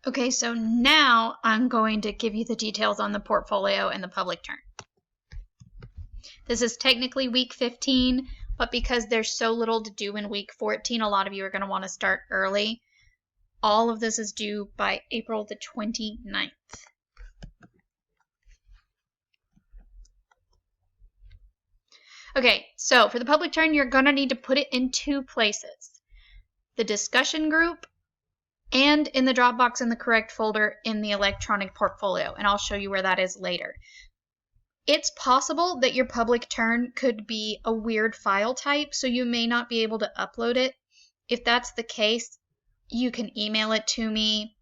Okay, so now I'm going to give you the details on the portfolio and the public turn. This is technically week 15, but because there's so little to do in week 14, a lot of you are going to want to start early. All of this is due by April the 29th. Okay, so for the public turn, you're going to need to put it in two places. The discussion group and in the Dropbox in the correct folder in the electronic portfolio, and I'll show you where that is later. It's possible that your public turn could be a weird file type, so you may not be able to upload it. If that's the case, you can email it to me.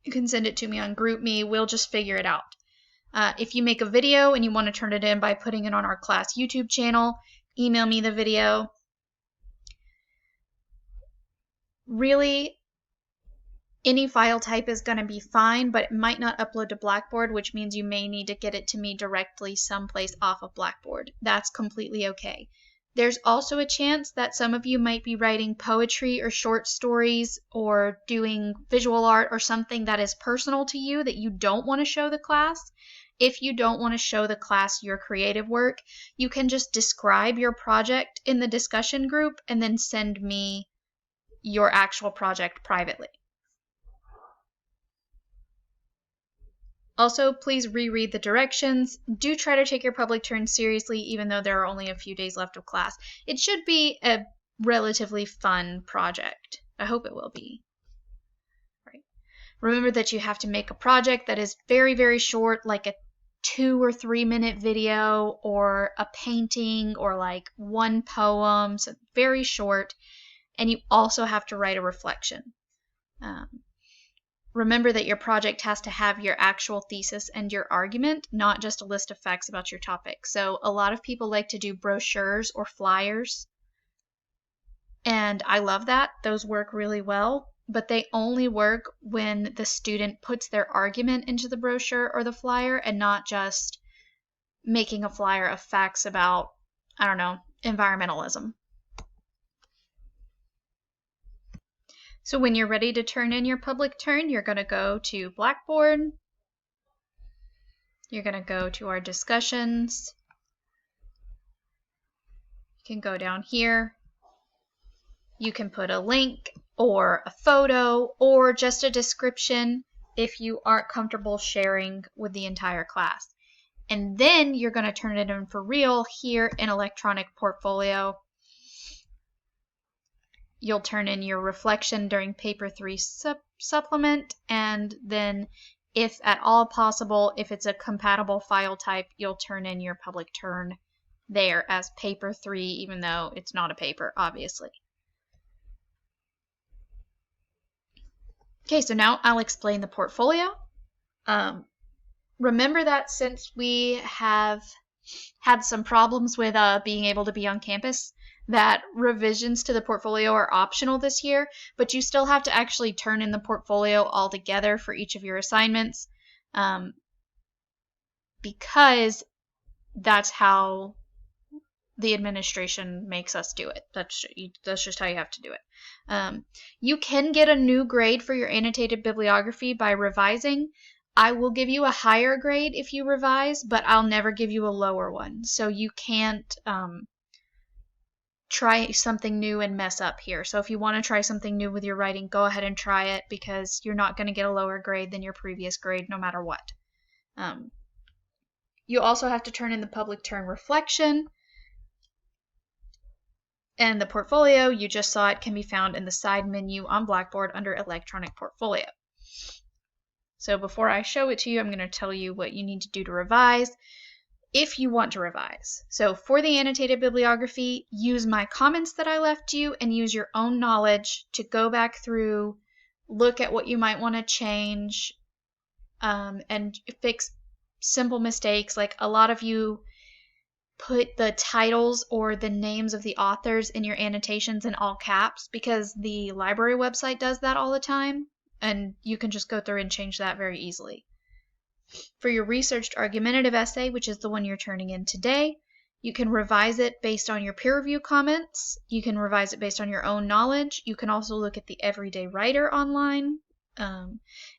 You can send it to me on GroupMe. We'll just figure it out. If you make a video and you want to turn it in by putting it on our class YouTube channel, email me the video. Really, any file type is going to be fine, but it might not upload to Blackboard, which means you may need to get it to me directly someplace off of Blackboard. That's completely okay. There's also a chance that some of you might be writing poetry or short stories or doing visual art or something that is personal to you that you don't want to show the class. If you don't want to show the class your creative work, you can just describe your project in the discussion group and then send me your actual project privately. Also, please reread the directions. Do try to take your public turn seriously, even though there are only a few days left of class. It should be a relatively fun project. I hope it will be. Right. Remember that you have to make a project that is very, very short, like a 2 or 3 minute video or a painting or like one poem, so very short. And you also have to write a reflection. Remember that your project has to have your actual thesis and your argument, not just a list of facts about your topic. So a lot of people like to do brochures or flyers, and I love that. Those work really well, but they only work when the student puts their argument into the brochure or the flyer and not just making a flyer of facts about, I don't know, environmentalism. So when you're ready to turn in your public turn, you're going to go to Blackboard. You're going to go to our discussions. You can go down here. You can put a link or a photo or just a description if you aren't comfortable sharing with the entire class. And then you're going to turn it in for real here in Electronic Portfolio. You'll turn in your reflection during paper 3 supplement, and then if at all possible, if it's a compatible file type, you'll turn in your public turn there as paper 3, even though it's not a paper, obviously. Okay, so now I'll explain the portfolio. Remember that since we have had some problems with being able to be on campus, that revisions to the portfolio are optional this year, but you still have to actually turn in the portfolio all together for each of your assignments, because that's how the administration makes us do it. That's just how you have to do it. You can get a new grade for your annotated bibliography by revising. I will give you a higher grade if you revise, but I'll never give you a lower one. So you can't try something new and mess up here. So if you want to try something new with your writing, go ahead and try it, because you're not going to get a lower grade than your previous grade no matter what. You also have to turn in the public turn reflection. And the portfolio, you just saw it, can be found in the side menu on Blackboard under Electronic Portfolio. So before I show it to you, I'm going to tell you what you need to do to revise if you want to revise. So for the annotated bibliography, use my comments that I left you and use your own knowledge to go back through, look at what you might want to change, and fix simple mistakes. Like a lot of you put the titles or the names of the authors in your annotations in all caps because the library website does that all the time, and you can just go through and change that very easily. For your researched argumentative essay, which is the one you're turning in today, you can revise it based on your peer review comments. You can revise it based on your own knowledge. You can also look at the Everyday Writer online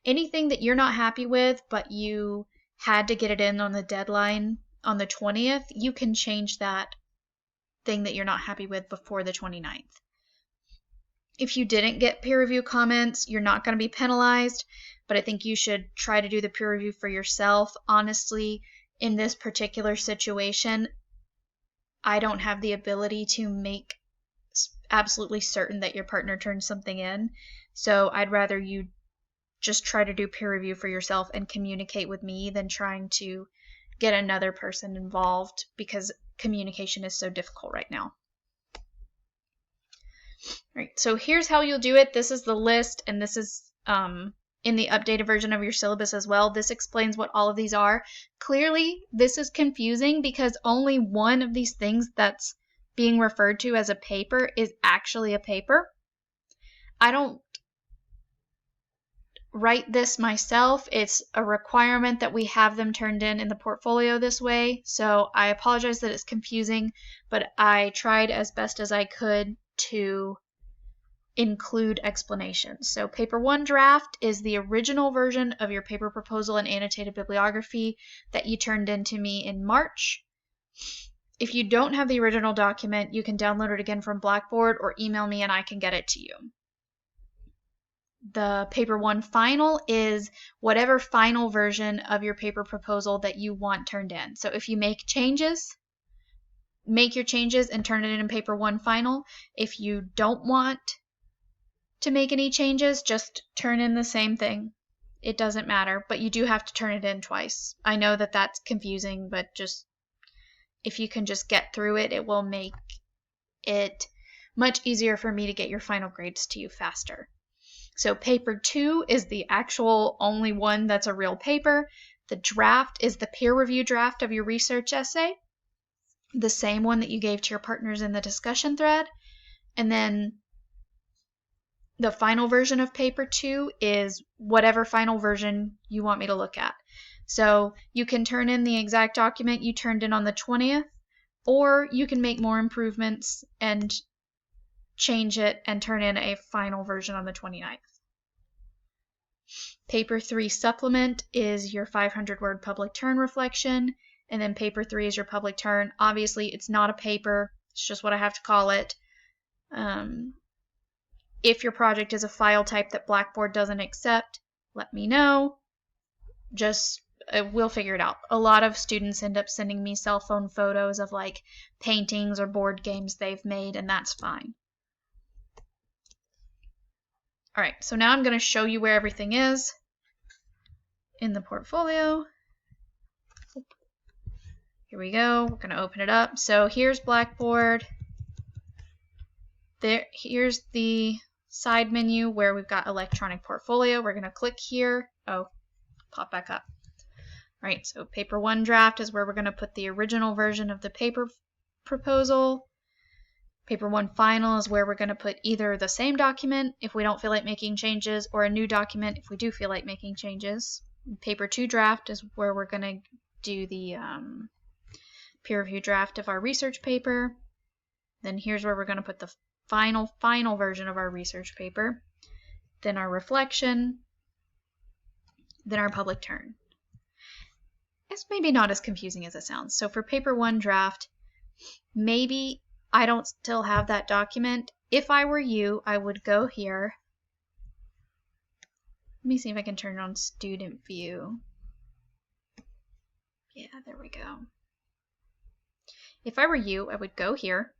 Anything that you're not happy with, but you had to get it in on the deadline on the 20th, you can change that thing that you're not happy with before the 29th. If you didn't get peer review comments, you're not going to be penalized, but I think you should try to do the peer review for yourself. Honestly, in this particular situation, I don't have the ability to make absolutely certain that your partner turns something in, so I'd rather you just try to do peer review for yourself and communicate with me than trying to get another person involved, because communication is so difficult right now. Right, so here's how you'll do it. This is the list, and this is in the updated version of your syllabus as well. This explains what all of these are. Clearly, this is confusing because only one of these things that's being referred to as a paper is actually a paper. I don't write this myself. It's a requirement that we have them turned in the portfolio this way, so I apologize that it's confusing, but I tried as best as I could to include explanations. So paper 1 draft is the original version of your paper proposal and annotated bibliography that you turned in to me in March. If you don't have the original document, you can download it again from Blackboard or email me and I can get it to you. The paper 1 final is whatever final version of your paper proposal that you want turned in. So if you make changes, make your changes and turn it in paper 1 final. If you don't want to make any changes, just turn in the same thing. It doesn't matter, but you do have to turn it in twice. I know that that's confusing, but just if you can just get through it, it will make it much easier for me to get your final grades to you faster. So paper 2 is the actual only one that's a real paper. The draft is the peer review draft of your research essay, the same one that you gave to your partners in the discussion thread. And then the final version of paper 2 is whatever final version you want me to look at. So you can turn in the exact document you turned in on the 20th, or you can make more improvements and change it and turn in a final version on the 29th. Paper 3 supplement is your 500-word public turn reflection, and then paper 3 is your public turn. Obviously, it's not a paper. It's just what I have to call it. If your project is a file type that Blackboard doesn't accept, let me know. We'll figure it out. A lot of students end up sending me cell phone photos of like paintings or board games they've made, and that's fine. All right, so now I'm going to show you where everything is in the portfolio. Here we go. We're going to open it up. So here's Blackboard. Here's the side menu where we've got electronic portfolio. We're going to click here. Oh, pop back up. All right, so paper 1 draft is where we're going to put the original version of the paper proposal. Paper 1 final is where we're going to put either the same document if we don't feel like making changes, or a new document if we do feel like making changes. Paper 2 draft is where we're going to do the peer review draft of our research paper. Then here's where we're going to put the final version of our research paper. Then our reflection. Then our public turn. It's maybe not as confusing as it sounds. So for paper 1 draft, maybe I don't still have that document. If I were you, I would go here. Let me see if I can turn on student view. Yeah, there we go. If I were you, I would go here.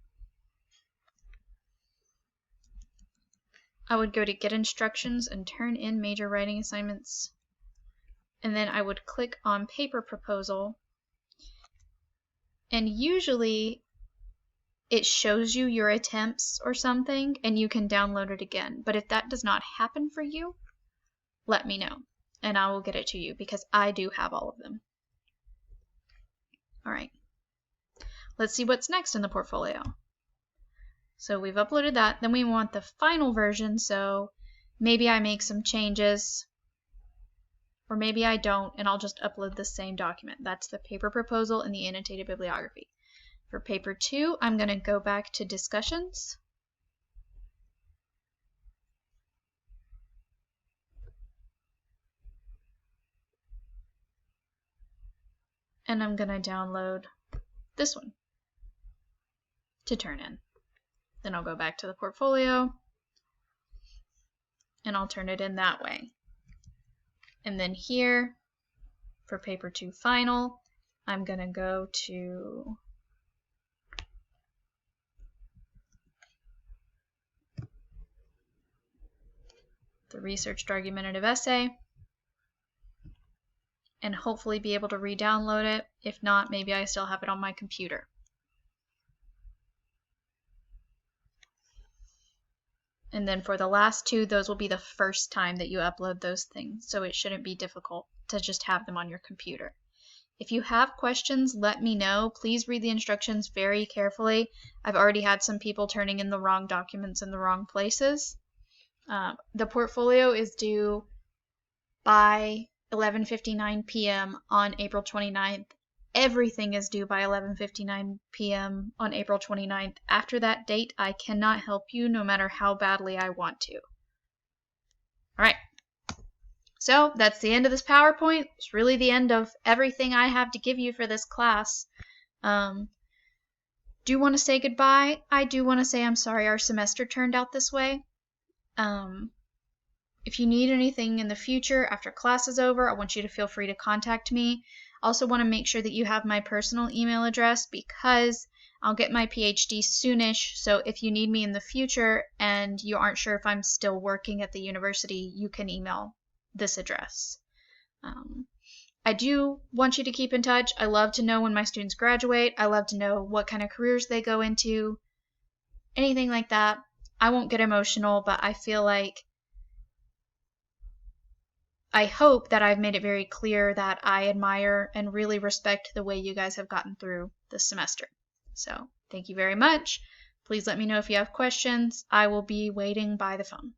I would go to get instructions and turn in major writing assignments. And then I would click on paper proposal. And usually it shows you your attempts or something, and you can download it again. But if that does not happen for you, let me know, and I will get it to you, because I do have all of them. All right, let's see what's next in the portfolio. So we've uploaded that. Then we want the final version, so maybe I make some changes, or maybe I don't, and I'll just upload the same document. That's the paper proposal and the annotated bibliography. For paper 2, I'm going to go back to discussions. and I'm going to download this one to turn in. Then I'll go back to the portfolio and I'll turn it in that way. And then here for paper 2 final, I'm going to go to the researched argumentative essay and hopefully be able to re-download it. If not, maybe I still have it on my computer. And then for the last 2, those will be the first time that you upload those things, so it shouldn't be difficult to just have them on your computer. If you have questions, let me know. Please read the instructions very carefully. I've already had some people turning in the wrong documents in the wrong places. The portfolio is due by 11:59 p.m. on April 29th. Everything is due by 11:59 p.m. on April 29th. After that date, I cannot help you no matter how badly I want to. All right. So that's the end of this PowerPoint. It's really the end of everything I have to give you for this class. Do you want to say goodbye? I do want to say I'm sorry our semester turned out this way. If you need anything in the future after class is over, I want you to feel free to contact me. I also want to make sure that you have my personal email address because I'll get my PhD soonish. So if you need me in the future and you aren't sure if I'm still working at the university, you can email this address. I do want you to keep in touch. I love to know when my students graduate. I love to know what kind of careers they go into. Anything like that. I won't get emotional, but I feel like I hope that I've made it very clear that I admire and really respect the way you guys have gotten through this semester. So, thank you very much. Please let me know if you have questions. I will be waiting by the phone.